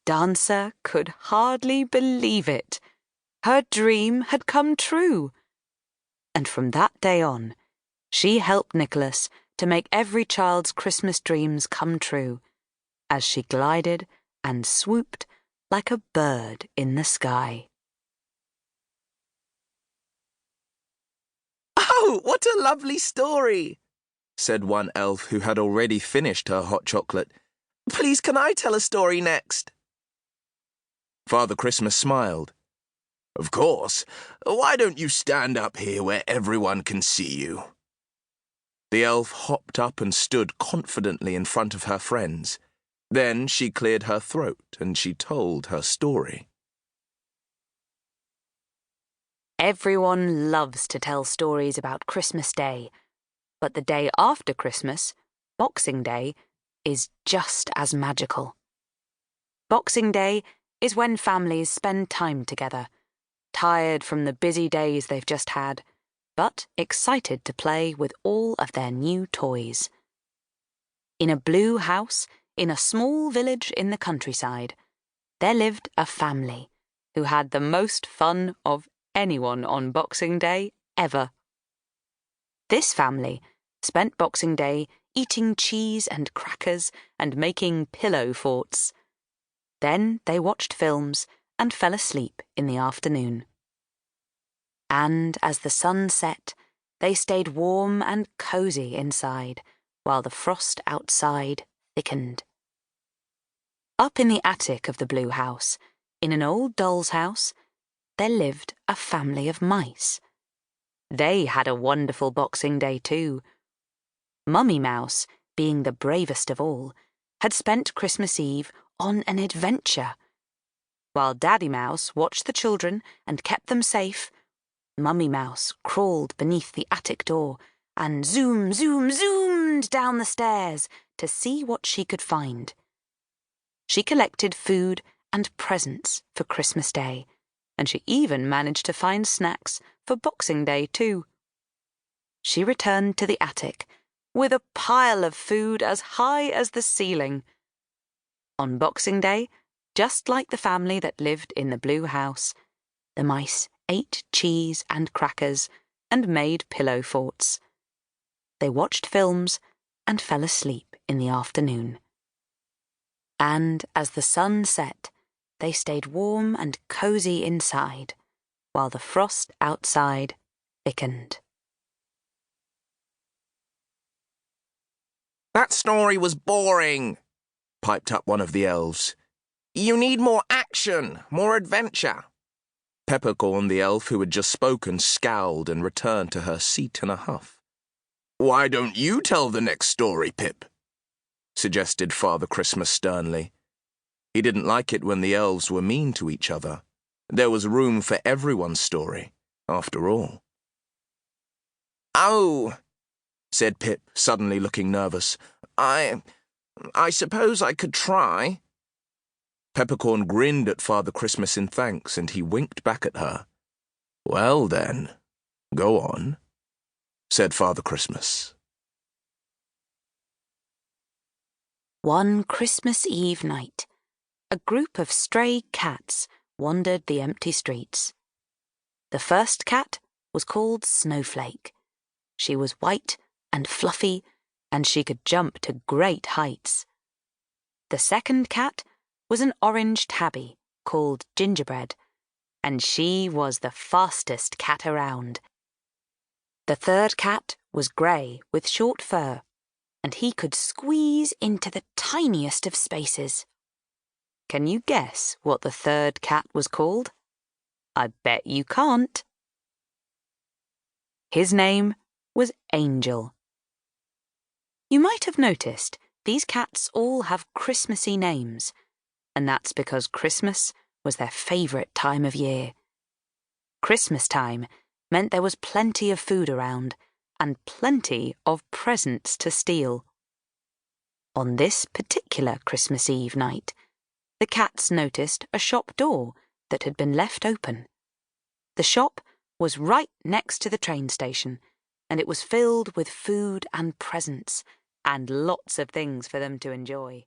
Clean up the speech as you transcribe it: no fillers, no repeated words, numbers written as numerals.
Dancer could hardly believe it. Her dream had come true. And from that day on, she helped Nicholas to make every child's Christmas dreams come true, as she glided and swooped like a bird in the sky. "Oh, what a lovely story!" said one elf who had already finished her hot chocolate. "Please, can I tell a story next?" Father Christmas smiled. "Of course. Why don't you stand up here where everyone can see you?" The elf hopped up and stood confidently in front of her friends. Then she cleared her throat and she told her story. Everyone loves to tell stories about Christmas Day, but the day after Christmas, Boxing Day, is just as magical. Boxing Day is when families spend time together, tired from the busy days they've just had, but excited to play with all of their new toys. In a blue house in a small village in the countryside, there lived a family who had the most fun of anyone on Boxing Day ever. This family spent Boxing Day eating cheese and crackers and making pillow forts. Then they watched films and fell asleep in the afternoon. And as the sun set, they stayed warm and cozy inside, while the frost outside thickened. Up in the attic of the blue house, in an old doll's house, there lived a family of mice. They had a wonderful Boxing Day too. Mummy Mouse, being the bravest of all, had spent Christmas Eve on an adventure. While Daddy Mouse watched the children and kept them safe, Mummy Mouse crawled beneath the attic door and zoomed down the stairs to see what she could find. She collected food and presents for Christmas Day, and she even managed to find snacks for Boxing Day too. She returned to the attic with a pile of food as high as the ceiling. On Boxing Day, just like the family that lived in the blue house, the mice ate cheese and crackers and made pillow forts. They watched films and fell asleep in the afternoon. And as the sun set, they stayed warm and cozy inside, while the frost outside thickened. "That story was boring," piped up one of the elves. "You need more action, more adventure." Peppercorn, the elf who had just spoken, scowled and returned to her seat in a huff. "Why don't you tell the next story, Pip?" suggested Father Christmas sternly. He didn't like it when the elves were mean to each other. There was room for everyone's story, after all. "Oh," said Pip, suddenly looking nervous. I suppose I could try." Peppercorn grinned at Father Christmas in thanks, and he winked back at her. "Well then, go on," said Father Christmas. One Christmas Eve night, a group of stray cats wandered the empty streets. The first cat was called Snowflake. She was white and fluffy, and she could jump to great heights. The second cat was an orange tabby called Gingerbread, and she was the fastest cat around. The third cat was grey with short fur, and he could squeeze into the tiniest of spaces. Can you guess what the third cat was called? I bet you can't. His name was Angel. You might have noticed these cats all have Christmassy names, and that's because Christmas was their favourite time of year. Christmas time meant there was plenty of food around and plenty of presents to steal. On this particular Christmas Eve night, the cats noticed a shop door that had been left open. The shop was right next to the train station, and it was filled with food and presents, and lots of things for them to enjoy.